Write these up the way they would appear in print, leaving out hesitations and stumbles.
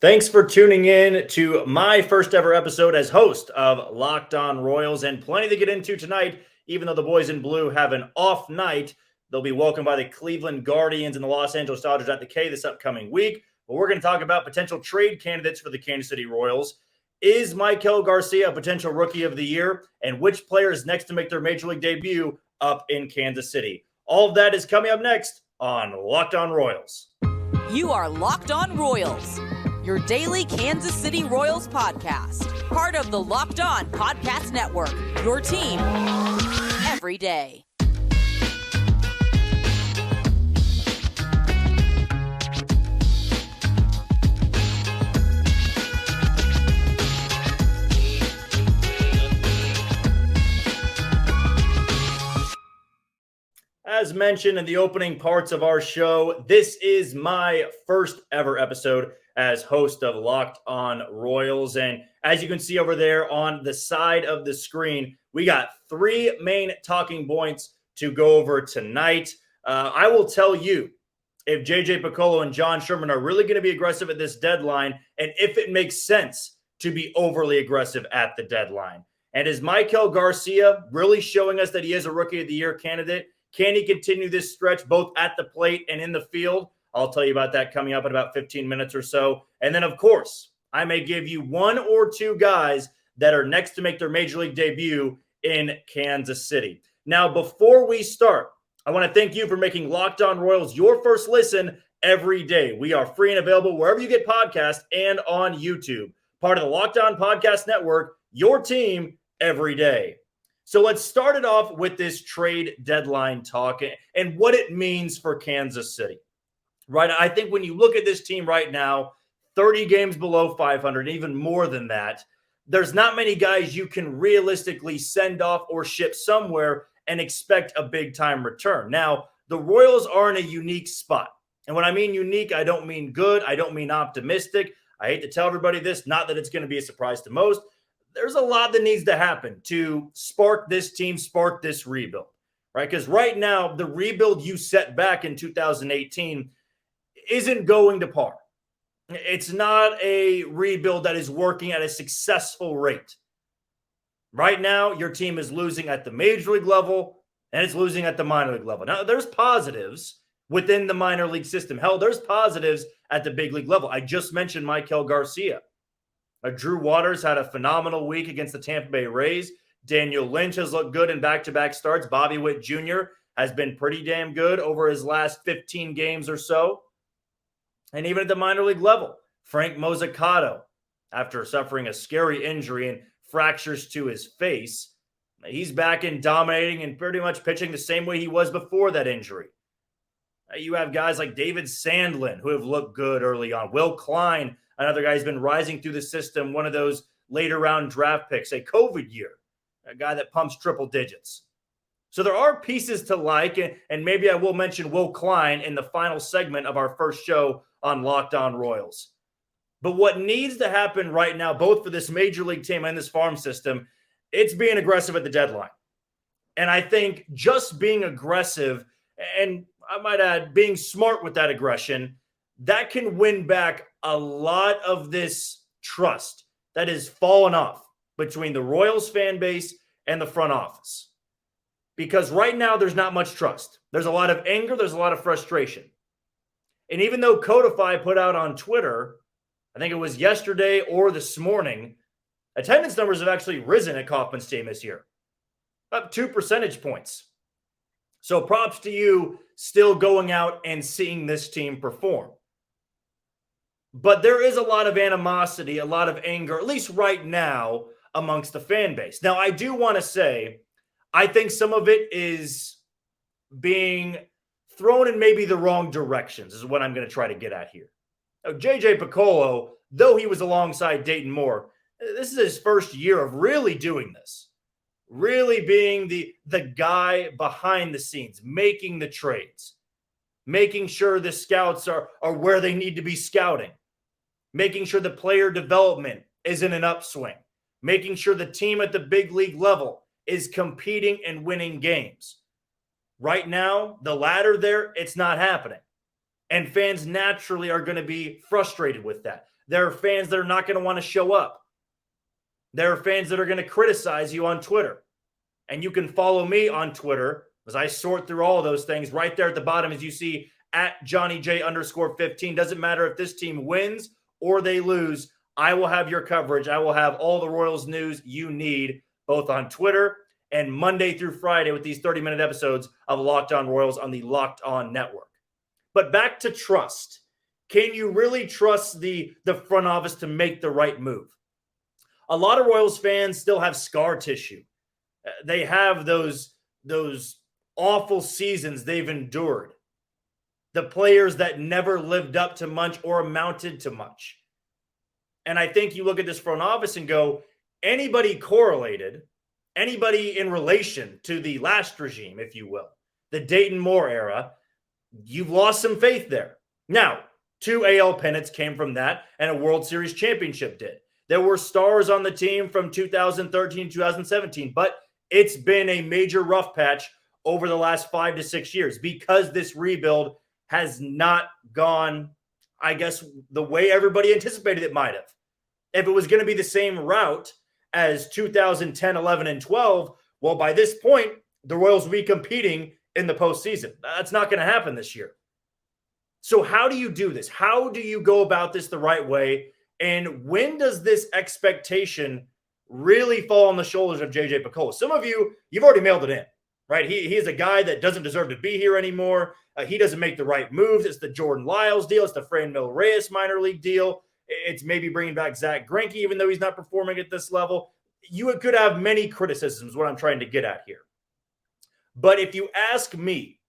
Thanks for tuning in to my first ever episode as host of Locked On Royals, and plenty to get into tonight. Even though the boys in blue have an off night, they'll be welcomed by the Cleveland Guardians and the Los Angeles Dodgers at the K this upcoming week. But we're going to talk about potential trade candidates for the Kansas City Royals. Is Maikel Garcia a potential rookie of the year? And which player is next to make their major league debut up in Kansas City? All of that is coming up next on Locked On Royals. You are Locked On Royals, your daily Kansas City Royals podcast. Part of the Locked On Podcast Network, your team every day. As mentioned in the opening parts of our show, this is my first ever episode as host of Locked On Royals. And as you can see over there on the side of the screen, we got three main talking points to go over tonight. I will tell you if JJ Picollo and John Sherman are really going to be aggressive at this deadline, and if it makes sense to be overly aggressive at the deadline. And is Maikel Garcia really showing us that he is a Rookie of the Year candidate? Can he continue this stretch both at the plate and in the field? I'll tell you about that coming up in about 15 minutes or so. And then, of course, I may give you one or two guys that are next to make their major league debut in Kansas City. Now, before we start, I want to thank you for making Locked On Royals your first listen every day. We are free and available wherever you get podcasts and on YouTube. Part of the Locked On Podcast Network, your team every day. So let's start it off with this trade deadline talk and what it means for Kansas City, right? I think when you look at this team right now, 30 games below 500, even more than that, there's not many guys you can realistically send off or ship somewhere and expect a big-time return. Now, the Royals are in a unique spot. And when I mean unique, I don't mean good. I don't mean optimistic. I hate to tell everybody this, not that it's going to be a surprise to most. There's a lot that needs to happen to spark this team, spark this rebuild, right? Because right now, the rebuild you set back in 2018 isn't going to par. It's not a rebuild that is working at a successful rate. Right now, your team is losing at the major league level, and it's losing at the minor league level. Now, there's positives within the minor league system. Hell, there's positives at the big league level. I just mentioned Maikel Garcia. Drew Waters had a phenomenal week against the Tampa Bay Rays. Daniel Lynch has looked good in back-to-back starts. Bobby Witt Jr. has been pretty damn good over his last 15 games or so. And even at the minor league level, Frank Mozzicato, after suffering a scary injury and fractures to his face, he's back in dominating and pretty much pitching the same way he was before that injury. You have guys like David Sandlin who have looked good early on. Will Klein, another guy who's been rising through the system, one of those later round draft picks, a COVID year, a guy that pumps triple digits. So there are pieces to like, and maybe I will mention Will Klein in the final segment of our first show on Locked On Royals. But what needs to happen right now, both for this major league team and this farm system, it's being aggressive at the deadline. And I think just being aggressive, and I might add, being smart with that aggression, that can win back a lot of this trust that has fallen off between the Royals fan base and the front office. Because right now, there's not much trust. There's a lot of anger. There's a lot of frustration. And even though Codify put out on Twitter, I think it was yesterday or this morning, attendance numbers have actually risen at Kauffman Stadium this year, up 2 percentage points. So props to you still going out and seeing this team perform. But there is a lot of animosity, a lot of anger, at least right now, amongst the fan base. Now, I do want to say, I think some of it is being thrown in maybe the wrong directions, is what I'm going to try to get at here. Now, JJ Picollo, though he was alongside Dayton Moore, this is his first year of really doing this. Really being the guy behind the scenes, making the trades, making sure the scouts are where they need to be scouting, making sure the player development is in an upswing, making sure the team at the big league level is competing and winning games. Right now, the latter there, it's not happening. And fans naturally are going to be frustrated with that. There are fans that are not going to want to show up. There are fans that are going to criticize you on Twitter. And you can follow me on Twitter as I sort through all of those things. Right there at the bottom, as you see, at JohnnyJ_15. Doesn't matter if this team wins or they lose. I will have your coverage. I will have all the Royals news you need, both on Twitter and Monday through Friday with these 30-minute episodes of Locked On Royals on the Locked On Network. But back to trust. Can you really trust the front office to make the right move? A lot of Royals fans still have scar tissue. They have those awful seasons they've endured. The players that never lived up to much or amounted to much. And I think you look at this front office and go, anybody correlated, anybody in relation to the last regime, if you will, the Dayton Moore era, you've lost some faith there. Now, 2 AL pennants came from that, and a World Series championship did. There were stars on the team from 2013 to 2017, but it's been a major rough patch over the last 5 to 6 years because this rebuild has not gone, I guess, the way everybody anticipated it might have. If it was going to be the same route as 2010, 11, and 12, well, by this point, the Royals will be competing in the postseason. That's not going to happen this year. So how do you do this? How do you go about this the right way? And when does this expectation really fall on the shoulders of JJ Picollo? Some of you, you've already mailed it in, right? He is a guy that doesn't deserve to be here anymore. He doesn't make the right moves. It's the Jordan Lyles deal. It's the Franmil Reyes minor league deal. It's maybe bringing back Zach Greinke, even though he's not performing at this level. You could have many criticisms, what I'm trying to get at here. But if you ask me,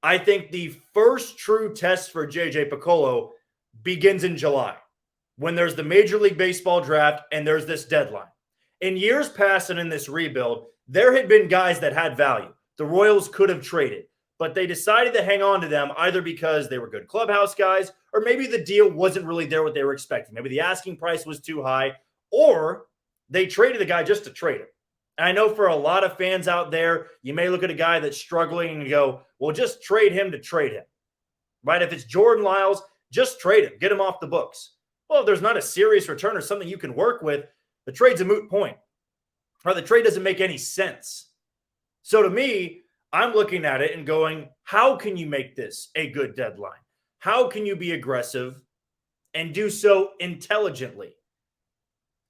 I think the first true test for JJ Picollo begins in July, when there's the Major League Baseball draft and there's this deadline. In years past and in this rebuild, there had been guys that had value. The Royals could have traded, but they decided to hang on to them either because they were good clubhouse guys or maybe the deal wasn't really there what they were expecting. Maybe the asking price was too high, or they traded the guy just to trade him. And I know for a lot of fans out there, you may look at a guy that's struggling and go, well, just trade him to trade him, right? If it's Jordan Lyles, just trade him, get him off the books. Well, if there's not a serious return or something you can work with, the trade's a moot point, or the trade doesn't make any sense. So to me, I'm looking at it and going, how can you make this a good deadline? How can you be aggressive and do so intelligently?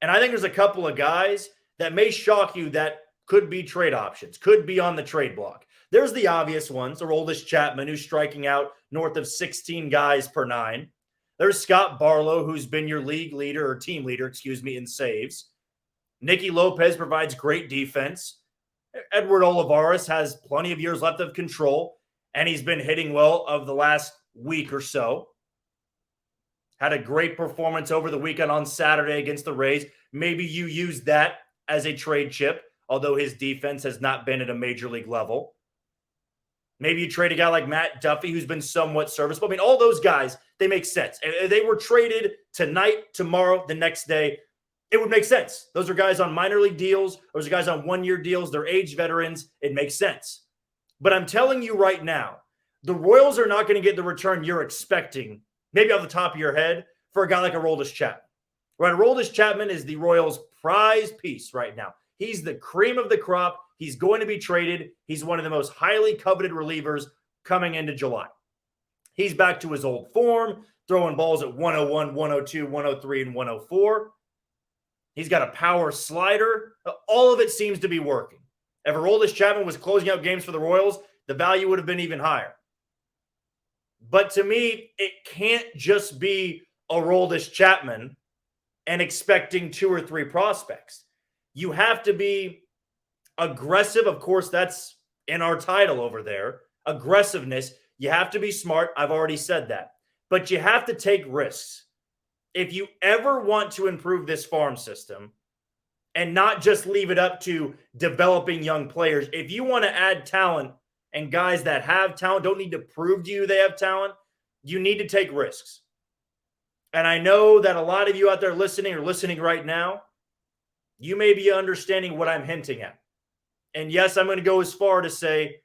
And I think there's a couple of guys that may shock you that could be trade options, could be on the trade block. There's the obvious ones, Aroldis Chapman, who's striking out north of 16 guys per 9. There's Scott Barlow, who's been your league leader or team leader, in saves. Nicky Lopez provides great defense. Edward Olivares has plenty of years left of control, and he's been hitting well of the last week or so. Had a great performance over the weekend on Saturday against the Rays. Maybe you use that as a trade chip, although his defense has not been at a major league level. Maybe you trade a guy like Matt Duffy, who's been somewhat serviceable. I mean, all those guys, they make sense. If they were traded tonight, tomorrow, the next day, it would make sense. Those are guys on minor league deals. Those are guys on one-year deals. They're aged veterans. It makes sense. But I'm telling you right now, the Royals are not going to get the return you're expecting, maybe off the top of your head, for a guy like Aroldis Chapman. Right? Aroldis Chapman is the Royals' prize piece right now. He's the cream of the crop. He's going to be traded. He's one of the most highly coveted relievers coming into July. He's back to his old form, throwing balls at 101, 102, 103, and 104. He's got a power slider. All of it seems to be working. If Aroldis Chapman was closing out games for the Royals, the value would have been even higher. But to me, it can't just be Aroldis Chapman and expecting 2 or 3 prospects. You have to be aggressive. Of course, that's in our title over there. Aggressiveness. You have to be smart. I've already said that. But you have to take risks. If you ever want to improve this farm system and not just leave it up to developing young players, if you want to add talent and guys that have talent don't need to prove to you they have talent, you need to take risks. And I know that a lot of you out there listening right now, you may be understanding what I'm hinting at. And yes, I'm going to go as far to say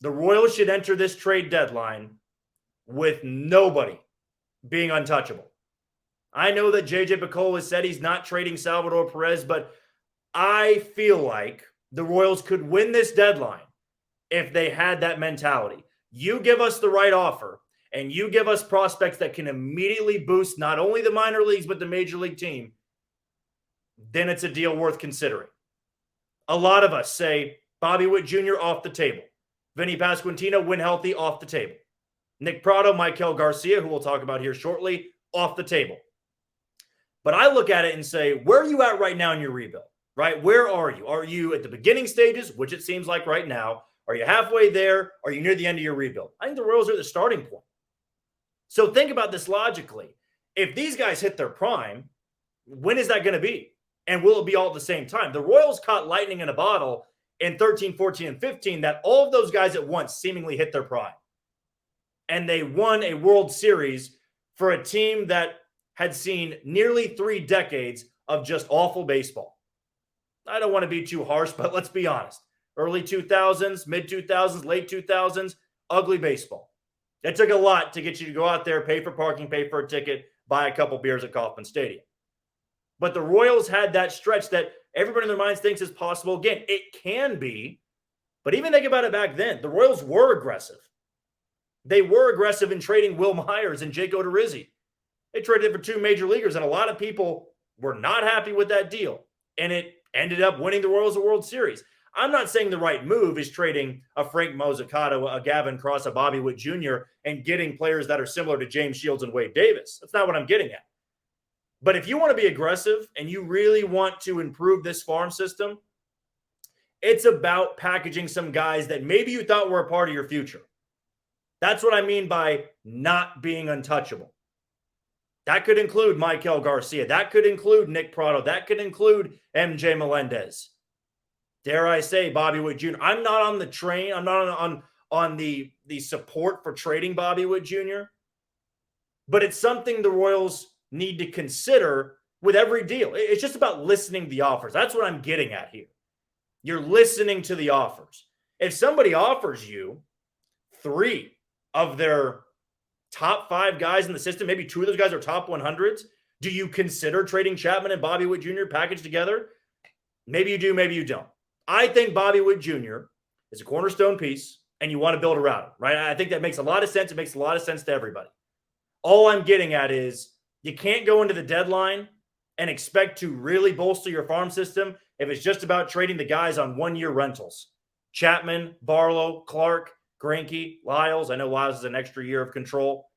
the Royals should enter this trade deadline with nobody being untouchable. I know that JJ Picollo has said he's not trading Salvador Perez, but I feel like the Royals could win this deadline if they had that mentality. You give us the right offer, and you give us prospects that can immediately boost not only the minor leagues, but the major league team, then it's a deal worth considering. A lot of us say Bobby Witt Jr. off the table. Vinny Pasquantino, when healthy, off the table. Nick Prado, Maikel Garcia, who we'll talk about here shortly, off the table. But I look at it and say, where are you at right now in your rebuild? Right? Where are you? Are you at the beginning stages, which it seems like right now? Are you halfway there? Are you near the end of your rebuild? I think the Royals are at the starting point. So think about this logically. If these guys hit their prime, when is that going to be? And will it be all at the same time? The Royals caught lightning in a bottle in 13, 14, and 15 that all of those guys at once seemingly hit their prime. And they won a World Series for a team that had seen nearly 3 decades of just awful baseball. I don't want to be too harsh, but let's be honest. Early 2000s, mid 2000s, late 2000s, ugly baseball. It took a lot to get you to go out there, pay for parking, pay for a ticket, buy a couple beers at Kauffman Stadium. But the Royals had that stretch that everybody in their minds thinks is possible. Again, it can be, but even think about it back then. The Royals were aggressive. They were aggressive in trading Will Myers and Jake Odorizzi. They traded it for 2 major leaguers, and a lot of people were not happy with that deal. And it ended up winning the Royals a World Series. I'm not saying the right move is trading a Frank Mozzicato, a Gavin Cross, a Bobby Witt Jr., and getting players that are similar to James Shields and Wade Davis. That's not what I'm getting at. But if you want to be aggressive and you really want to improve this farm system, it's about packaging some guys that maybe you thought were a part of your future. That's what I mean by not being untouchable. That could include Maikel Garcia. That could include Nick Prado. That could include MJ Melendez. Dare I say Bobby Witt Jr. I'm not on the train. I'm not on the support for trading Bobby Witt Jr. But it's something the Royals need to consider with every deal. It's just about listening to the offers. That's what I'm getting at here. You're listening to the offers. If somebody offers you 3 of their top 5 guys in the system, maybe 2 of those guys are top 100s, do you consider trading Chapman and Bobby Witt Jr. packaged together? Maybe you do, maybe you don't. I think Bobby Witt Jr. is a cornerstone piece, and you want to build around him, right? I think that makes a lot of sense. It makes a lot of sense to everybody. All I'm getting at is you can't go into the deadline and expect to really bolster your farm system if it's just about trading the guys on 1-year rentals. Chapman, Barlow, Clark, Greinke, Lyles. I know Lyles is an extra year of control.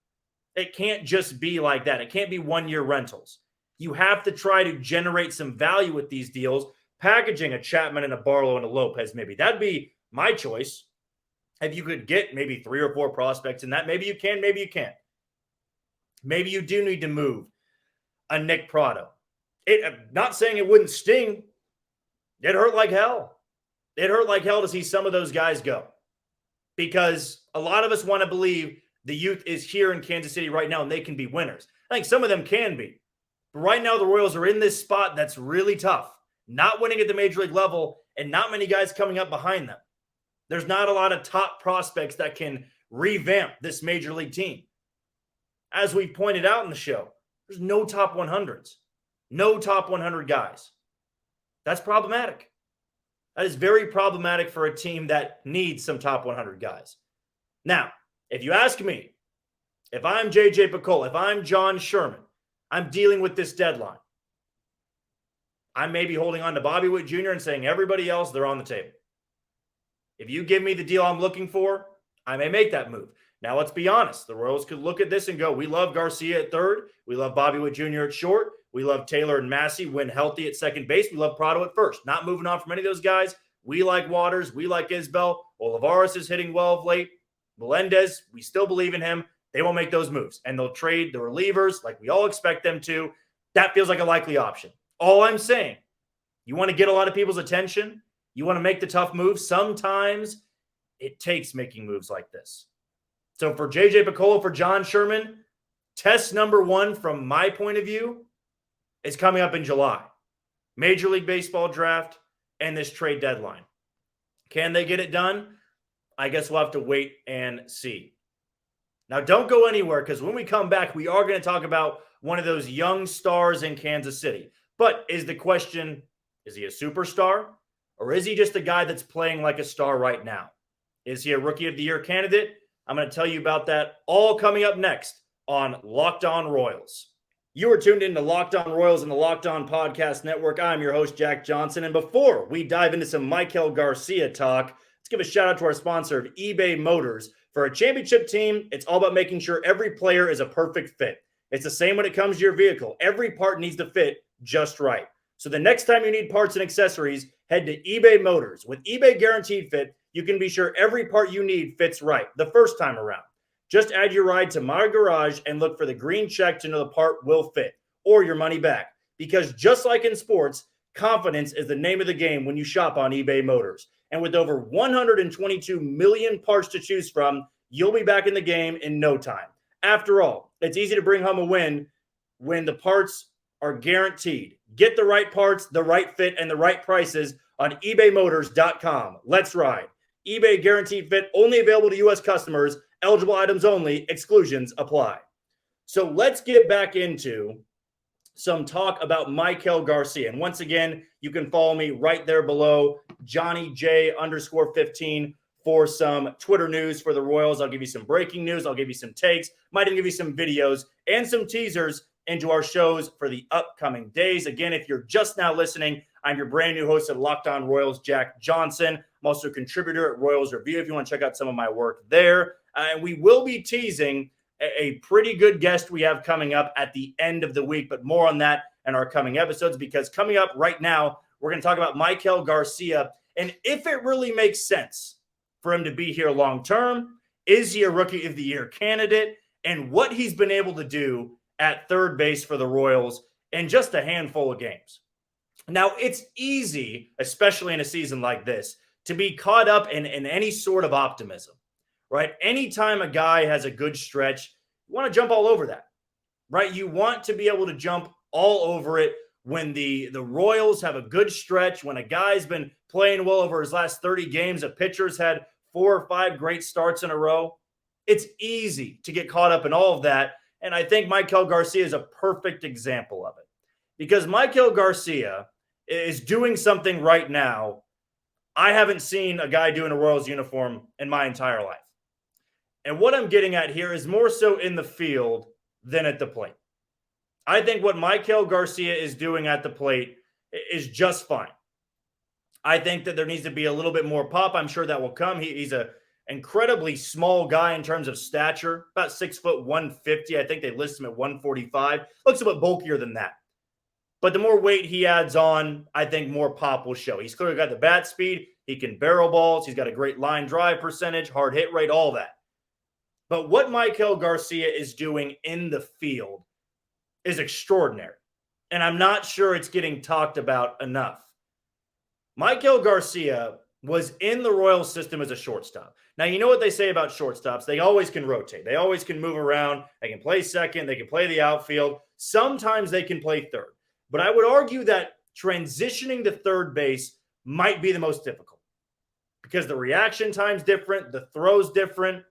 It can't just be like that. It can't be 1-year rentals. You have to try to generate some value with these deals, packaging a Chapman and a Barlow and a Lopez maybe. That'd be my choice. If you could get maybe 3 or 4 prospects in that, maybe you can, maybe you can't. Maybe you do need to move a Nick Prado. Not saying it wouldn't sting. It hurt like hell. It hurt like hell to see some of those guys go. Because a lot of us want to believe the youth is here in Kansas City right now and they can be winners. I think some of them can be. But right now the Royals are in this spot that's really tough. Not winning at the major league level and not many guys coming up behind them. There's not a lot of top prospects that can revamp this major league team. As we pointed out in the show, there's no top 100s. No top 100 guys. That's problematic. That is very problematic for a team that needs some top 100 guys. Now, if you ask me, if I'm JJ Picollo, if I'm John Sherman, I'm dealing with this deadline. I may be holding on to Bobby Witt Jr. and saying everybody else, they're on the table. If you give me the deal I'm looking for, I may make that move. Now, let's be honest. The Royals could look at this and go, we love Garcia at third. We love Bobby Witt Jr. at short. We love Taylor and Massey when healthy at second base. We love Prado at first. Not moving on from any of those guys. We like Waters. We like Isbell. Olivares is hitting well of late. Melendez, we still believe in him. They won't make those moves. And they'll trade the relievers like we all expect them to. That feels like a likely option. All I'm saying, you want to get a lot of people's attention. You want to make the tough moves. Sometimes it takes making moves like this. So for JJ Picollo, for John Sherman, test number 1 from my point of view is coming up in July. Major League Baseball draft and this trade deadline. Can they get it done? I guess we'll have to wait and see. Now, don't go anywhere because when we come back, we are going to talk about one of those young stars in Kansas City. But is the question, is he a superstar or is he just a guy that's playing like a star right now? Is he a Rookie of the Year candidate? I'm going to tell you about that all coming up next on Locked On Royals. You are tuned into Locked On Royals and the Locked On Podcast Network. I'm your host, Jack Johnson. And before we dive into some Maikel Garcia talk, let's give a shout out to our sponsor of eBay Motors. For a championship team, it's all about making sure every player is a perfect fit. It's the same when it comes to your vehicle. Every part needs to fit just right. So the next time you need parts and accessories, head to eBay Motors. With eBay Guaranteed Fit, you can be sure every part you need fits right the first time around. Just add your ride to My Garage and look for the green check to know the part will fit or your money back. Because just like in sports, confidence is the name of the game when you shop on eBay Motors. And with over 122 million parts to choose from, you'll be back in the game in no time. After all, it's easy to bring home a win when the parts are guaranteed. Get the right parts, the right fit, and the right prices on ebaymotors.com. Let's ride. eBay Guaranteed Fit, only available to U.S. customers. Eligible items only. Exclusions apply. So let's get back into some talk about Maikel Garcia. And once again, you can follow me right there below, JohnnyJ_15 for some Twitter news for the Royals. I'll give you some breaking news. I'll give you some takes. Might even give you some videos and some teasers into our shows for the upcoming days. Again, if you're just now listening, I'm your brand new host of Locked On Royals, Jack Johnson. I'm also a contributor at Royals Review if you want to check out some of my work there. And we will be teasing a pretty good guest we have coming up at the end of the week, but more on that in our coming episodes, because coming up right now, we're going to talk about Maikel Garcia and if it really makes sense for him to be here long term. Is he a Rookie of the Year candidate? And what he's been able to do at third base for the Royals in just a handful of games. Now, it's easy, especially in a season like this, to be caught up in any sort of optimism, right? Anytime a guy has a good stretch, you want to jump all over that, right? You want to be able to jump all over it when the Royals have a good stretch, when a guy's been playing well over his last 30 games, a pitcher's had 4 or 5 great starts in a row. It's easy to get caught up in all of that. And I think Maikel Garcia is a perfect example of it, because Maikel Garcia is doing something right now I haven't seen a guy do in a Royals uniform in my entire life. And what I'm getting at here is more so in the field than at the plate. I think what Maikel Garcia is doing at the plate is just fine. I think that there needs to be a little bit more pop. I'm sure that will come. He's a incredibly small guy in terms of stature, about 6 foot 150. I think they list him at 145. Looks a bit bulkier than that. But the more weight he adds on, I think more pop will show. He's clearly got the bat speed. He can barrel balls. He's got a great line drive percentage, hard hit rate, all that. But what Maikel Garcia is doing in the field is extraordinary. And I'm not sure it's getting talked about enough. Maikel Garcia was in the Royals system as a shortstop. Now, you know what they say about shortstops. They always can rotate. They always can move around. They can play second. They can play the outfield. Sometimes they can play third. But I would argue that transitioning to third base might be the most difficult because the reaction time's different, the throw's different.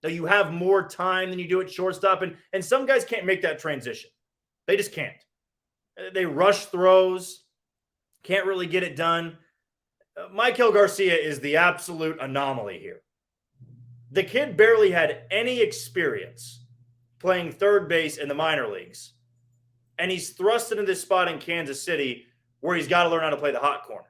Now you have more time than you do at shortstop, and some guys can't make that transition. They just can't. They rush throws, can't really get it done. Maikel Garcia is the absolute anomaly here. The kid barely had any experience playing third base in the minor leagues. And he's thrust into this spot in Kansas City where he's got to learn how to play the hot corner.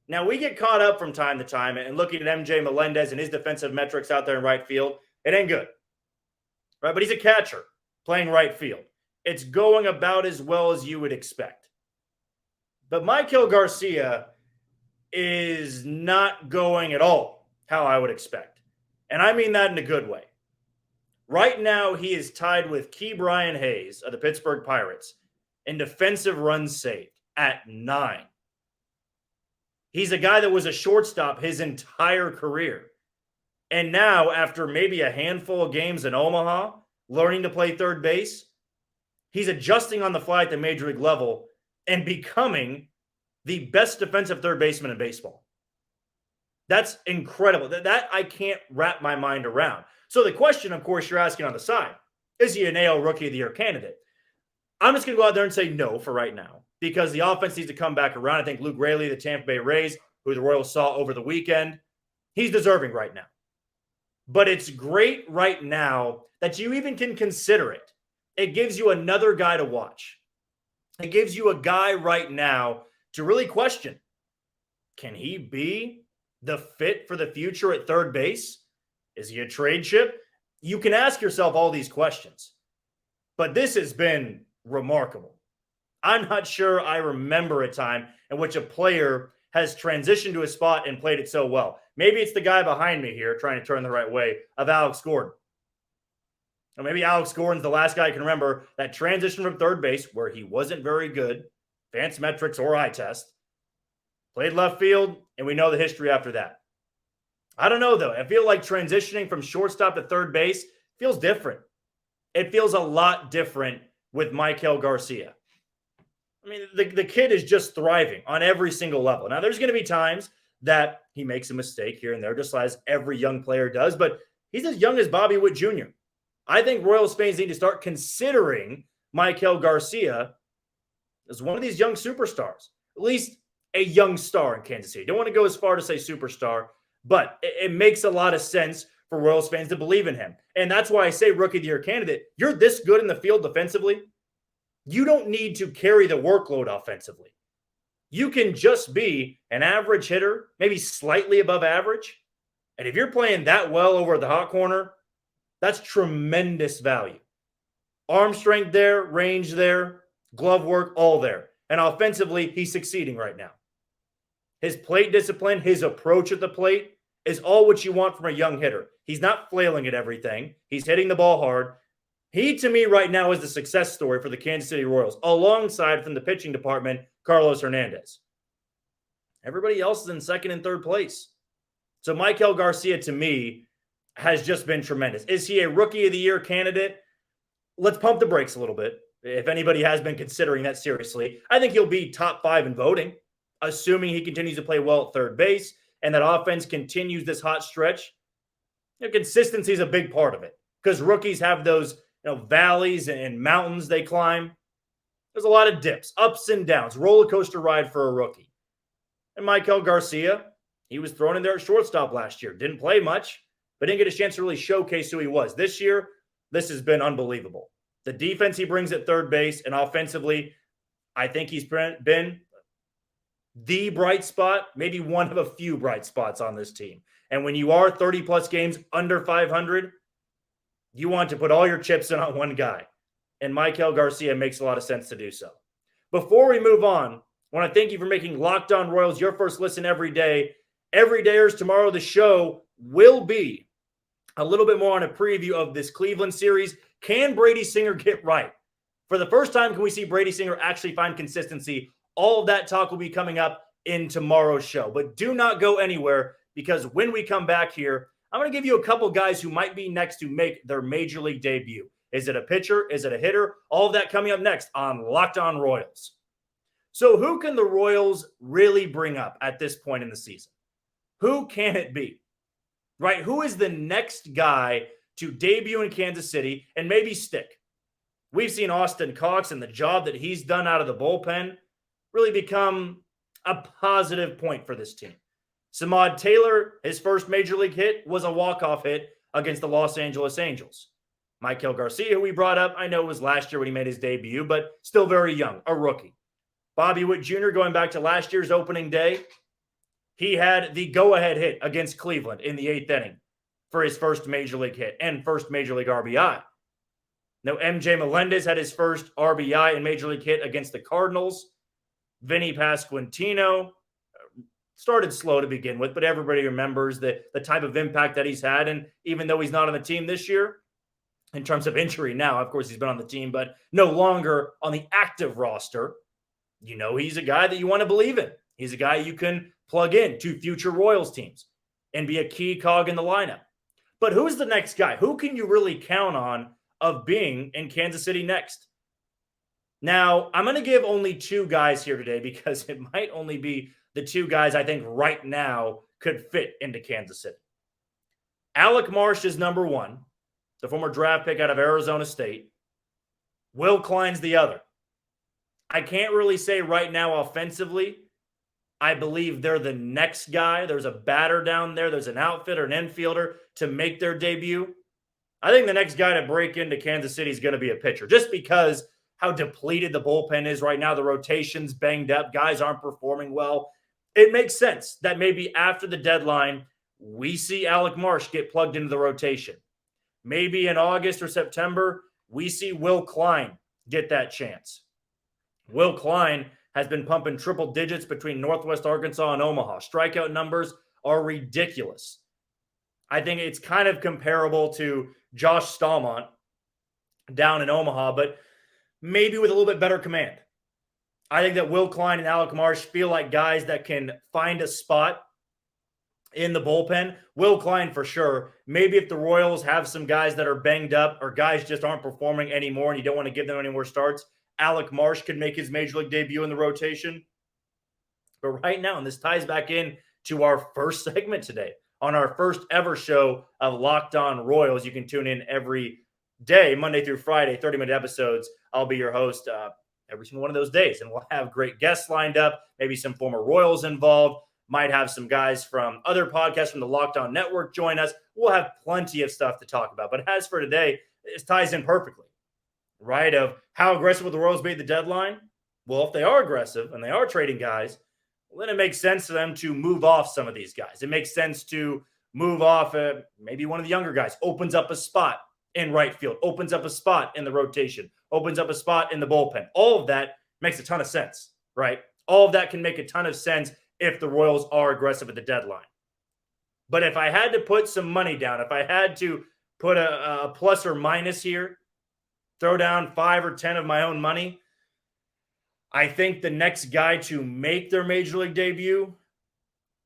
Now, we get caught up from time to time and looking at MJ Melendez and his defensive metrics out there in right field. It ain't good, right? But he's a catcher playing right field. It's going about as well as you would expect. But Maikel Garcia is not going at all how I would expect. And I mean that in a good way. Right now, he is tied with Ke'Bryan Hayes of the Pittsburgh Pirates in defensive runs saved at 9. He's a guy that was a shortstop his entire career. And now, after maybe a handful of games in Omaha, learning to play third base, he's adjusting on the fly at the major league level and becoming the best defensive third baseman in baseball. That's incredible. That I can't wrap my mind around. So the question, of course, you're asking on the side, is he an AL Rookie of the Year candidate? I'm just going to go out there and say no for right now because the offense needs to come back around. I think Luke Raley, the Tampa Bay Rays, who the Royals saw over the weekend, he's deserving right now. But it's great right now that you even can consider it. It gives you another guy to watch. It gives you a guy right now to really question, can he be the fit for the future at third base? Is he a trade chip? You can ask yourself all these questions. But this has been remarkable. I'm not sure I remember a time in which a player has transitioned to a spot and played it so well. Maybe it's the guy behind me here trying to turn the right way of Alex Gordon. Or maybe Alex Gordon's the last guy I can remember that transition from third base where he wasn't very good, advanced metrics or eye test, played left field, and we know the history after that. I don't know, though. I feel like transitioning from shortstop to third base feels different. It feels a lot different with Maikel Garcia. I mean, the kid is just thriving on every single level. Now, there's going to be times that he makes a mistake here and there, just as every young player does, but he's as young as Bobby Witt Jr. I think Royals fans need to start considering Maikel Garcia as one of these young superstars, at least a young star in Kansas City. Don't want to go as far to say superstar, but it makes a lot of sense for Royals fans to believe in him. And that's why I say Rookie of the Year candidate. You're this good in the field defensively. You don't need to carry the workload offensively. You can just be an average hitter, maybe slightly above average. And if you're playing that well over the hot corner, that's tremendous value. Arm strength there, range there, glove work, all there. And offensively, he's succeeding right now. His plate discipline, his approach at the plate is all what you want from a young hitter. He's not flailing at everything. He's hitting the ball hard. He, to me, right now is the success story for the Kansas City Royals, alongside from the pitching department, Carlos Hernandez. Everybody else is in second and third place. So Maikel Garcia, to me, has just been tremendous. Is he a Rookie of the Year candidate? Let's pump the brakes a little bit. If anybody has been considering that seriously, I think he'll be top 5 in voting, assuming he continues to play well at third base and that offense continues this hot stretch. Consistency is a big part of it because rookies have those valleys and mountains they climb. There's a lot of dips, ups and downs, roller coaster ride for a rookie. And Maikel Garcia, he was thrown in there at shortstop last year. Didn't play much, but didn't get a chance to really showcase who he was. This year, this has been unbelievable. The defense he brings at third base and offensively, I think he's been the bright spot, maybe one of a few bright spots on this team. And when you are 30-plus games under 500, you want to put all your chips in on one guy. And Maikel Garcia makes a lot of sense to do so. Before we move on, I want to thank you for making Locked On Royals your first listen every day. Every dayers tomorrow, the show will be a little bit more on a preview of this Cleveland series. Can Brady Singer get right? For the first time, can we see Brady Singer actually find consistency? All of that talk will be coming up in tomorrow's show. But do not go anywhere because when we come back here, I'm going to give you a couple guys who might be next to make their major league debut. Is it a pitcher? Is it a hitter? All of that coming up next on Locked On Royals. So who can the Royals really bring up at this point in the season? Who can it be? Right? Who is the next guy to debut in Kansas City and maybe stick? We've seen Austin Cox and the job that he's done out of the bullpen really become a positive point for this team. Samad Taylor, his first major league hit was a walk-off hit against the Los Angeles Angels. Maikel Garcia, who we brought up, I know it was last year when he made his debut, but still very young, a rookie. Bobby Witt Jr., going back to last year's opening day, he had the go-ahead hit against Cleveland in the 8th inning for his first major league hit and first major league RBI. Now, MJ Melendez had his first RBI and major league hit against the Cardinals. Vinny Pasquantino started slow to begin with, but everybody remembers the type of impact that he's had. And even though he's not on the team this year, in terms of injury now, of course, he's been on the team, but no longer on the active roster, he's a guy that you want to believe in. He's a guy you can plug in to future Royals teams and be a key cog in the lineup. But who's the next guy? Who can you really count on of being in Kansas City next? Now, I'm going to give only 2 guys here today because it might only be the 2 guys I think right now could fit into Kansas City. Alec Marsh is number one, the former draft pick out of Arizona State. Will Klein's the other. I can't really say right now offensively. I believe they're the next guy. There's a batter down there. There's an outfitter, an infielder to make their debut. I think the next guy to break into Kansas City is going to be a pitcher, just because how depleted the bullpen is right now. The rotation's banged up. Guys aren't performing well. It makes sense that maybe after the deadline, we see Alec Marsh get plugged into the rotation. Maybe in August or September, we see Will Klein get that chance. Will Klein has been pumping triple digits between Northwest Arkansas and Omaha. Strikeout numbers are ridiculous. I think it's kind of comparable to Josh Stallmont down in Omaha, but maybe with a little bit better command. I think that Will Klein and Alec Marsh feel like guys that can find a spot in the bullpen. Will Klein for sure. Maybe if the Royals have some guys that are banged up or guys just aren't performing anymore and you don't want to give them any more starts, Alec Marsh could make his major league debut in the rotation. But right now, and this ties back in to our first segment today, on our first ever show of Locked On Royals. You can tune in every day, Monday through Friday, 30-minute episodes. I'll be your host every single one of those days, and we'll have great guests lined up, maybe some former Royals involved, might have some guys from other podcasts from the Locked On Network join us. We'll have plenty of stuff to talk about. But as for today, it ties in perfectly, right? Of how aggressive will the Royals be at the deadline? Well, if they are aggressive and they are trading guys, well, then it makes sense for them to move off some of these guys. It makes sense to move off maybe one of the younger guys, opens up a spot in right field, opens up a spot in the rotation, opens up a spot in the bullpen. All of that makes a ton of sense, right? All of that can make a ton of sense if the Royals are aggressive at the deadline. But if I had to put some money down, if I had to put a plus or minus here, throw down 5 or 10 of my own money, I think the next guy to make their major league debut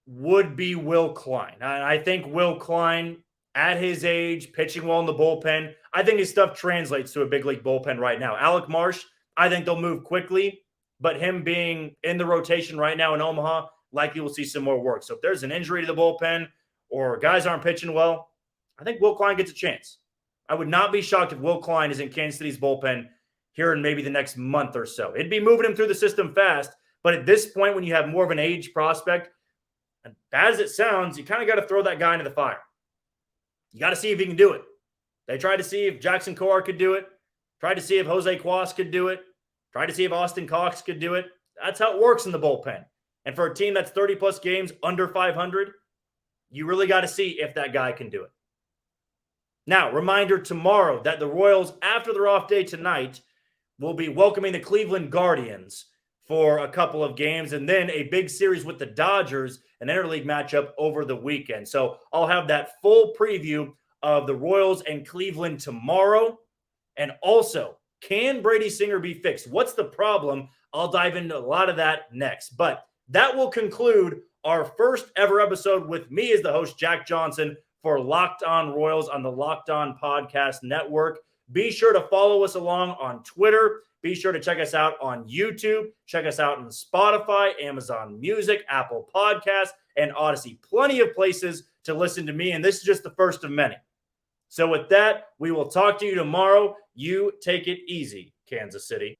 would be Will Klein. I think Will Klein, at his age, pitching well in the bullpen, I think his stuff translates to a big league bullpen right now. Alec Marsh, I think they'll move quickly, but him being in the rotation right now in Omaha, likely we'll see some more work. So if there's an injury to the bullpen or guys aren't pitching well, I think Will Klein gets a chance. I would not be shocked if Will Klein is in Kansas City's bullpen here in maybe the next month or so. It'd be moving him through the system fast, but at this point, when you have more of an age prospect, and bad as it sounds, you kind of got to throw that guy into the fire. You got to see if he can do it. They tried to see if Jackson Kowar could do it, tried to see if Jose Cuas could do it, tried to see if Austin Cox could do it. That's how it works in the bullpen. And for a team that's 30-plus games under 500, you really got to see if that guy can do it. Now, reminder tomorrow that the Royals, after their off day tonight, will be welcoming the Cleveland Guardians for a couple of games, and then a big series with the Dodgers, an interleague matchup over the weekend. So I'll have that full preview of the Royals and Cleveland tomorrow. And also, can Brady Singer be fixed? What's the problem? I'll dive into a lot of that next. But that will conclude our first ever episode with me as the host, Jack Johnson, for Locked On Royals on the Locked On Podcast Network. Be sure to follow us along on Twitter. Be sure to check us out on YouTube. Check us out on Spotify, Amazon Music, Apple Podcasts, and Odyssey. Plenty of places to listen to me, and this is just the first of many. So with that, we will talk to you tomorrow. You take it easy, Kansas City.